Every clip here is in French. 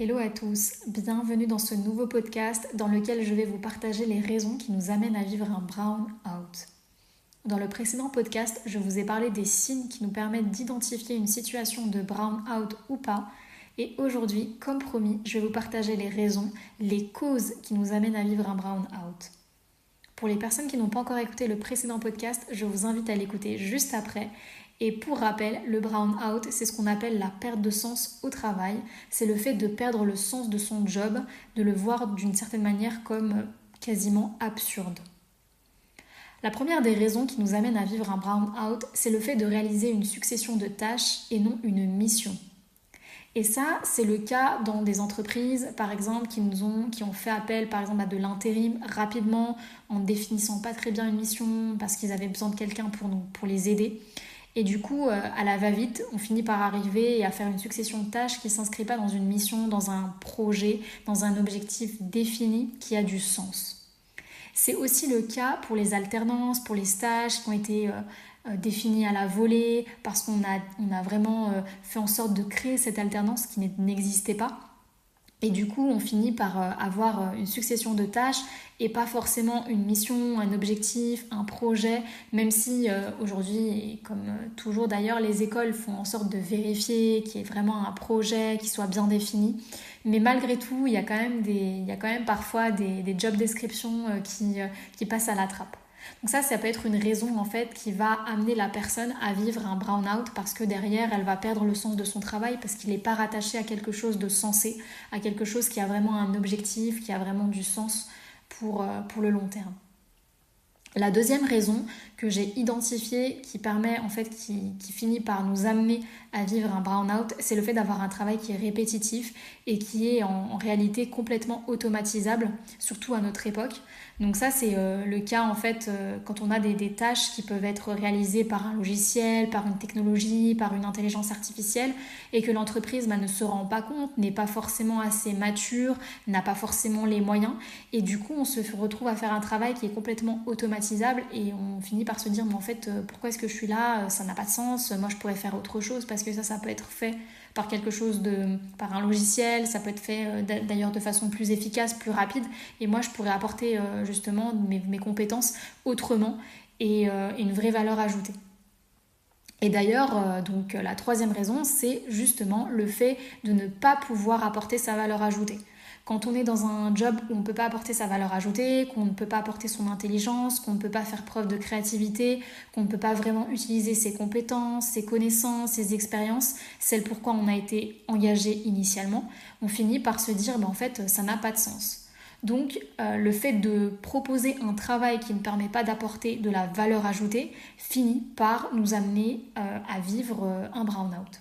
Hello à tous, bienvenue dans ce nouveau podcast dans lequel je vais vous partager les raisons qui nous amènent à vivre un brown out. Dans le précédent podcast, je vous ai parlé des signes qui nous permettent d'identifier une situation de brown out ou pas. Et aujourd'hui, comme promis, je vais vous partager les raisons, les causes qui nous amènent à vivre un brown out. Pour les personnes qui n'ont pas encore écouté le précédent podcast, je vous invite à l'écouter juste après. Et pour rappel, le brown out, c'est ce qu'on appelle la perte de sens au travail. C'est le fait de perdre le sens de son job, de le voir d'une certaine manière comme quasiment absurde. La première des raisons qui nous amène à vivre un brown out, c'est le fait de réaliser une succession de tâches et non une mission. Et ça, c'est le cas dans des entreprises, par exemple, qui ont fait appel, par exemple, à de l'intérim rapidement, en définissant pas très bien une mission, parce qu'ils avaient besoin de quelqu'un pour les aider. Et du coup, à la va-vite, on finit par arriver à faire une succession de tâches qui ne s'inscrit pas dans une mission, dans un projet, dans un objectif défini qui a du sens. C'est aussi le cas pour les alternances, pour les stages qui ont été définis à la volée, parce qu'on a vraiment fait en sorte de créer cette alternance qui n'existait pas. Et du coup, on finit par avoir une succession de tâches et pas forcément une mission, un objectif, un projet, même si aujourd'hui, et comme toujours d'ailleurs, les écoles font en sorte de vérifier qu'il y ait vraiment un projet qui soit bien défini. Mais malgré tout, il y a quand même parfois des job descriptions qui passent à la trappe. Donc ça peut être une raison en fait qui va amener la personne à vivre un burn-out parce que derrière elle va perdre le sens de son travail parce qu'il n'est pas rattaché à quelque chose de sensé, à quelque chose qui a vraiment un objectif, qui a vraiment du sens pour le long terme. La deuxième raison que j'ai identifiée qui finit par nous amener à vivre un burn-out, c'est le fait d'avoir un travail qui est répétitif et qui est en réalité complètement automatisable, surtout à notre époque. Donc ça, c'est le cas en fait quand on a des tâches qui peuvent être réalisées par un logiciel, par une technologie, par une intelligence artificielle et que l'entreprise ne se rend pas compte, n'est pas forcément assez mature, n'a pas forcément les moyens et du coup on se retrouve à faire un travail qui est complètement automatisable et on finit par se dire mais en fait pourquoi est-ce que je suis là, ça n'a pas de sens, moi je pourrais faire autre chose parce que ça peut être fait par par un logiciel, ça peut être fait d'ailleurs de façon plus efficace, plus rapide et moi je pourrais apporter justement mes compétences autrement et une vraie valeur ajoutée. Et d'ailleurs, donc la troisième raison, c'est justement le fait de ne pas pouvoir apporter sa valeur ajoutée. Quand on est dans un job où on ne peut pas apporter sa valeur ajoutée, qu'on ne peut pas apporter son intelligence, qu'on ne peut pas faire preuve de créativité, qu'on ne peut pas vraiment utiliser ses compétences, ses connaissances, ses expériences, celles pourquoi on a été engagé initialement, on finit par se dire en fait ça n'a pas de sens. Donc le fait de proposer un travail qui ne permet pas d'apporter de la valeur ajoutée finit par nous amener à vivre un burn-out.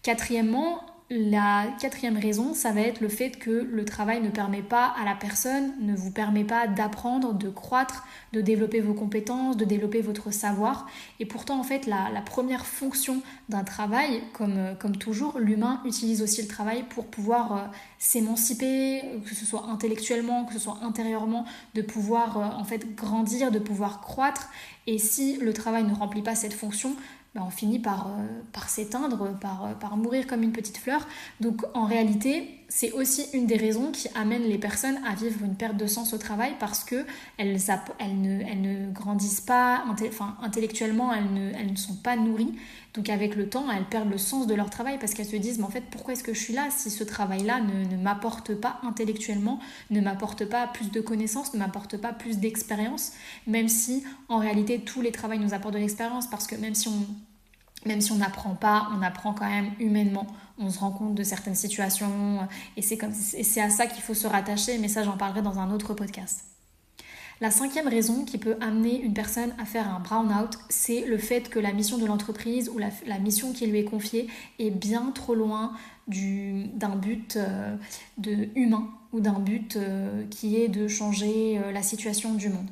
Quatrièmement, la quatrième raison, ça va être le fait que le travail ne permet pas à la personne, ne vous permet pas d'apprendre, de croître, de développer vos compétences, de développer votre savoir. Et pourtant, en fait, la première fonction d'un travail, comme toujours, l'humain utilise aussi le travail pour pouvoir s'émanciper, que ce soit intellectuellement, que ce soit intérieurement, de pouvoir en fait grandir, de pouvoir croître. Et si le travail ne remplit pas cette fonction, on finit par s'éteindre, par mourir comme une petite fleur. Donc en réalité, c'est aussi une des raisons qui amène les personnes à vivre une perte de sens au travail parce qu'elles ne grandissent pas, intellectuellement, elles ne sont pas nourries. Donc avec le temps, elles perdent le sens de leur travail parce qu'elles se disent mais en fait pourquoi est-ce que je suis là si ce travail-là ne m'apporte pas intellectuellement, ne m'apporte pas plus de connaissances, ne m'apporte pas plus d'expérience, même si en réalité tous les travails nous apportent de l'expérience parce que même si on n'apprend pas, on apprend quand même humainement. On se rend compte de certaines situations et c'est à ça qu'il faut se rattacher, mais ça j'en parlerai dans un autre podcast. La cinquième raison qui peut amener une personne à faire un burn-out, c'est le fait que la mission de l'entreprise ou la mission qui lui est confiée est bien trop loin d'un but humain ou d'un but qui est de changer la situation du monde.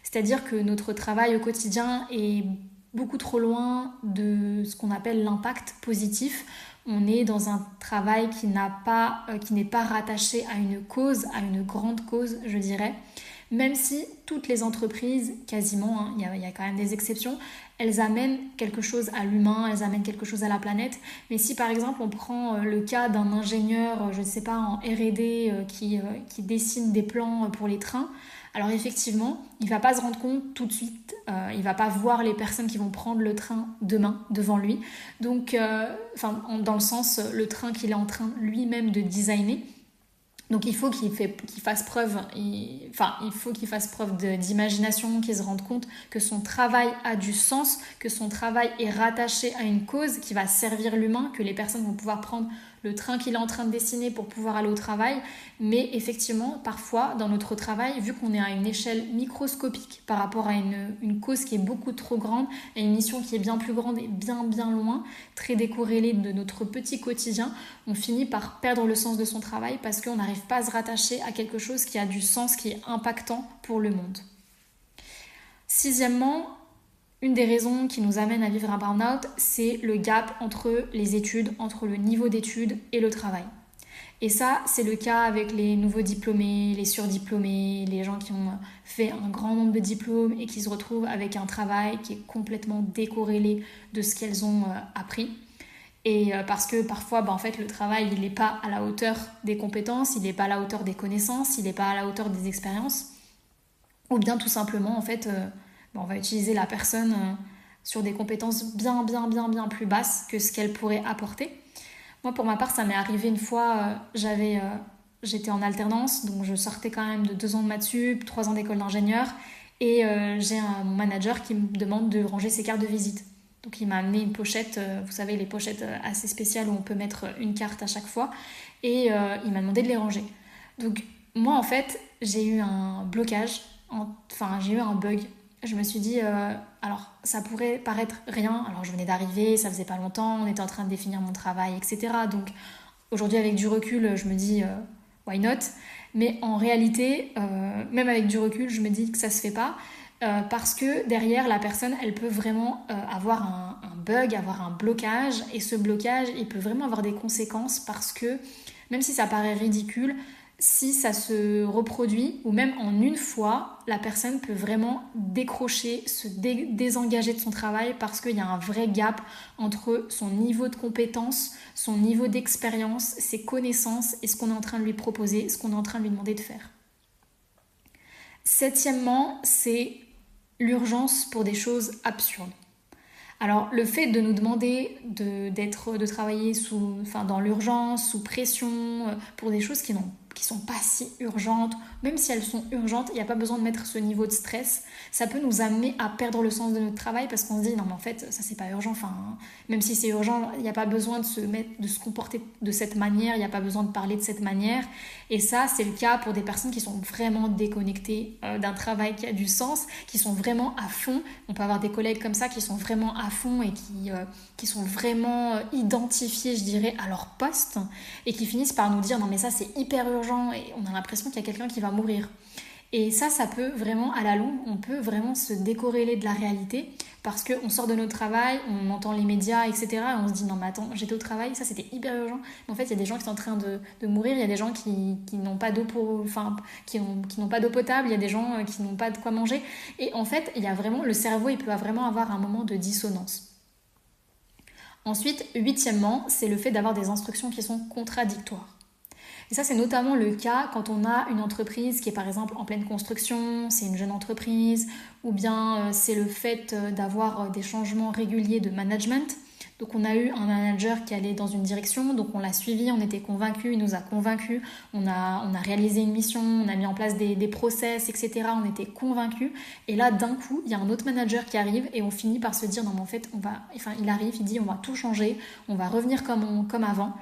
C'est-à-dire que notre travail au quotidien est beaucoup trop loin de ce qu'on appelle l'impact positif. On est dans un travail qui n'est pas rattaché à une cause, à une grande cause, je dirais. Même si toutes les entreprises, quasiment, hein, il y a quand même des exceptions, elles amènent quelque chose à l'humain, elles amènent quelque chose à la planète. Mais si par exemple on prend le cas d'un ingénieur, je ne sais pas, en R&D qui dessine des plans pour les trains, alors effectivement, il ne va pas se rendre compte tout de suite, il ne va pas voir les personnes qui vont prendre le train demain devant lui. Donc, dans le sens, le train qu'il est en train lui-même de designer. Donc il faut qu'il fasse preuve, il faut qu'il fasse preuve d'imagination, qu'il se rende compte que son travail a du sens, que son travail est rattaché à une cause qui va servir l'humain, que les personnes vont pouvoir prendre le train qu'il est en train de dessiner pour pouvoir aller au travail. Mais effectivement, parfois, dans notre travail, vu qu'on est à une échelle microscopique par rapport à une cause qui est beaucoup trop grande, à une mission qui est bien plus grande et bien bien loin, très décorrélée de notre petit quotidien, on finit par perdre le sens de son travail parce qu'on n'arrive pas à se rattacher à quelque chose qui a du sens, qui est impactant pour le monde. Sixièmement, une des raisons qui nous amène à vivre un burn-out, c'est le gap entre les études, entre le niveau d'études et le travail. Et ça, c'est le cas avec les nouveaux diplômés, les surdiplômés, les gens qui ont fait un grand nombre de diplômes et qui se retrouvent avec un travail qui est complètement décorrélé de ce qu'elles ont appris. Et parce que parfois, en fait, le travail, il n'est pas à la hauteur des compétences, il n'est pas à la hauteur des connaissances, il n'est pas à la hauteur des expériences. Ou bien tout simplement, en fait, on va utiliser la personne sur des compétences bien, bien, bien, bien plus basses que ce qu'elle pourrait apporter. Moi, pour ma part, ça m'est arrivé une fois, j'étais en alternance, donc je sortais quand même de 2 ans de maths sup, 3 ans d'école d'ingénieur, et j'ai mon manager qui me demande de ranger ses cartes de visite. Donc il m'a amené une pochette, vous savez, les pochettes assez spéciales où on peut mettre une carte à chaque fois, et il m'a demandé de les ranger. Donc moi, en fait, j'ai eu un blocage, j'ai eu un bug. Je me suis dit, alors ça pourrait paraître rien, alors je venais d'arriver, ça faisait pas longtemps, on était en train de définir mon travail, etc. Donc aujourd'hui avec du recul, je me dis, why not? Mais en réalité, même avec du recul, je me dis que ça se fait pas, parce que derrière, la personne, elle peut vraiment avoir un bug, avoir un blocage, et ce blocage, il peut vraiment avoir des conséquences parce que, même si ça paraît ridicule, si ça se reproduit, ou même en une fois, la personne peut vraiment décrocher, se désengager de son travail parce qu'il y a un vrai gap entre son niveau de compétence, son niveau d'expérience, ses connaissances et ce qu'on est en train de lui proposer, ce qu'on est en train de lui demander de faire. Septièmement, c'est l'urgence pour des choses absurdes. Alors le fait de nous demander de travailler dans l'urgence, sous pression, pour des choses qui sont pas si urgentes, même si elles sont urgentes, il n'y a pas besoin de mettre ce niveau de stress. Ça peut nous amener à perdre le sens de notre travail parce qu'on se dit non mais en fait ça c'est pas urgent, même si c'est urgent, il n'y a pas besoin de se comporter de cette manière, il n'y a pas besoin de parler de cette manière. Et ça c'est le cas pour des personnes qui sont vraiment déconnectées d'un travail qui a du sens, qui sont vraiment à fond. On peut avoir des collègues comme ça qui sont vraiment à fond et qui sont vraiment identifiés, je dirais, à leur poste et qui finissent par nous dire non mais ça c'est hyper urgent et on a l'impression qu'il y a quelqu'un qui va mourir. Et ça peut vraiment, à la longue, on peut vraiment se décorréler de la réalité parce qu'on sort de notre travail, on entend les médias, etc. Et on se dit non mais attends, j'étais au travail, ça c'était hyper urgent. Mais en fait, il y a des gens qui sont en train de mourir, il y a des gens qui n'ont pas d'eau qui n'ont pas d'eau potable, il y a des gens qui n'ont pas de quoi manger. Et en fait, il y a vraiment, le cerveau, il peut vraiment avoir un moment de dissonance. Ensuite, huitièmement, c'est le fait d'avoir des instructions qui sont contradictoires. Et ça, c'est notamment le cas quand on a une entreprise qui est par exemple en pleine construction, c'est une jeune entreprise, ou bien c'est le fait d'avoir des changements réguliers de management. Donc on a eu un manager qui allait dans une direction, donc on l'a suivi, on était convaincus, il nous a convaincus, on a réalisé une mission, on a mis en place des process, etc. On était convaincus. Et là, d'un coup, il y a un autre manager qui arrive et on finit par se dire non mais en fait, il arrive, il dit on va tout changer, on va revenir comme avant.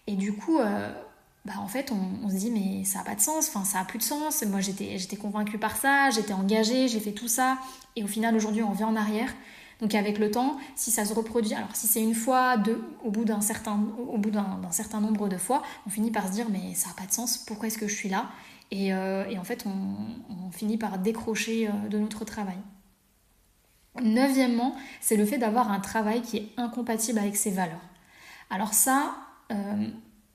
Et du coup... en fait, on se dit mais ça n'a pas de sens, ça n'a plus de sens. Moi, j'étais convaincue par ça, j'étais engagée, j'ai fait tout ça. Et au final, aujourd'hui, on revient en arrière. Donc avec le temps, si ça se reproduit, alors si c'est une fois, deux, au bout d'un certain nombre de fois, on finit par se dire mais ça n'a pas de sens, pourquoi est-ce que je suis là ? Et en fait, on finit par décrocher de notre travail. Neuvièmement, c'est le fait d'avoir un travail qui est incompatible avec ses valeurs. Alors ça...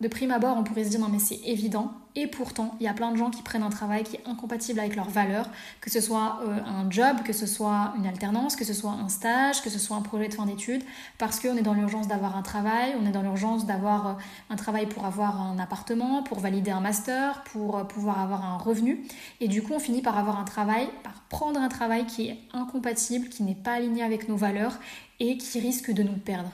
De prime abord, on pourrait se dire non mais c'est évident, et pourtant il y a plein de gens qui prennent un travail qui est incompatible avec leurs valeurs, que ce soit un job, que ce soit une alternance, que ce soit un stage, que ce soit un projet de fin d'études, parce qu'on est dans l'urgence d'avoir un travail, on est dans l'urgence d'avoir un travail pour avoir un appartement, pour valider un master, pour pouvoir avoir un revenu, et du coup on finit par avoir un travail, par prendre un travail qui est incompatible, qui n'est pas aligné avec nos valeurs et qui risque de nous perdre.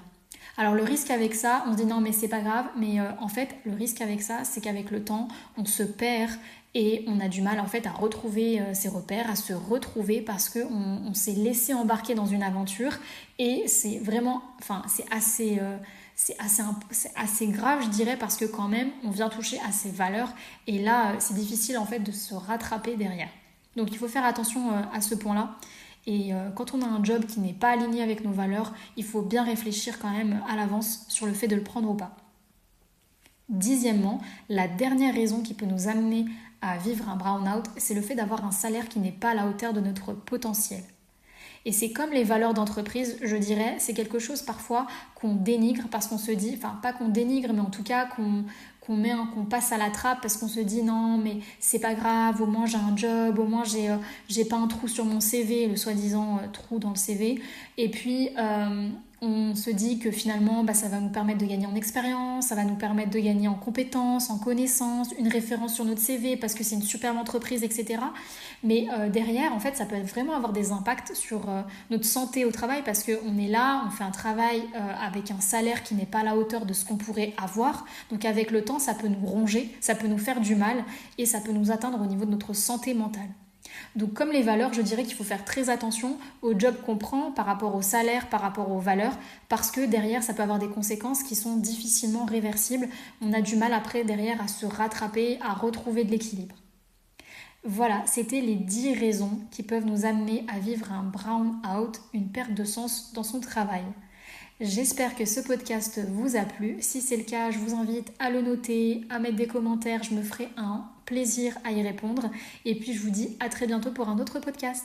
Alors le risque avec ça, on se dit non mais c'est pas grave, mais en fait le risque avec ça, c'est qu'avec le temps, on se perd et on a du mal en fait à retrouver ses repères, à se retrouver parce qu'on s'est laissé embarquer dans une aventure et c'est vraiment, enfin c'est assez grave je dirais parce que quand même on vient toucher à ses valeurs et là c'est difficile en fait de se rattraper derrière. Donc il faut faire attention à ce point-là. Et quand on a un job qui n'est pas aligné avec nos valeurs, il faut bien réfléchir quand même à l'avance sur le fait de le prendre ou pas. Dixièmement, la dernière raison qui peut nous amener à vivre un burn-out, c'est le fait d'avoir un salaire qui n'est pas à la hauteur de notre potentiel. Et c'est comme les valeurs d'entreprise, je dirais, c'est quelque chose parfois qu'on dénigre parce qu'on se dit, enfin pas qu'on dénigre, mais en tout cas qu'on passe à la trappe parce qu'on se dit non mais c'est pas grave, au moins j'ai un job, au moins j'ai pas un trou sur mon CV, le soi-disant trou dans le CV. Et puis on se dit que finalement ça va nous permettre de gagner en expérience, ça va nous permettre de gagner en compétences, en connaissances, une référence sur notre CV parce que c'est une superbe entreprise, etc. Mais derrière, en fait, ça peut vraiment avoir des impacts sur notre santé au travail parce qu'on est là, on fait un travail avec un salaire qui n'est pas à la hauteur de ce qu'on pourrait avoir. Donc avec le temps, ça peut nous ronger, ça peut nous faire du mal et ça peut nous atteindre au niveau de notre santé mentale. Donc comme les valeurs, je dirais qu'il faut faire très attention au job qu'on prend par rapport au salaire, par rapport aux valeurs, parce que derrière, ça peut avoir des conséquences qui sont difficilement réversibles. On a du mal après, derrière, à se rattraper, à retrouver de l'équilibre. Voilà, c'était les 10 raisons qui peuvent nous amener à vivre un burn-out, une perte de sens dans son travail. J'espère que ce podcast vous a plu. Si c'est le cas, je vous invite à le noter, à mettre des commentaires. Je me ferai un plaisir à y répondre. Et puis je vous dis à très bientôt pour un autre podcast.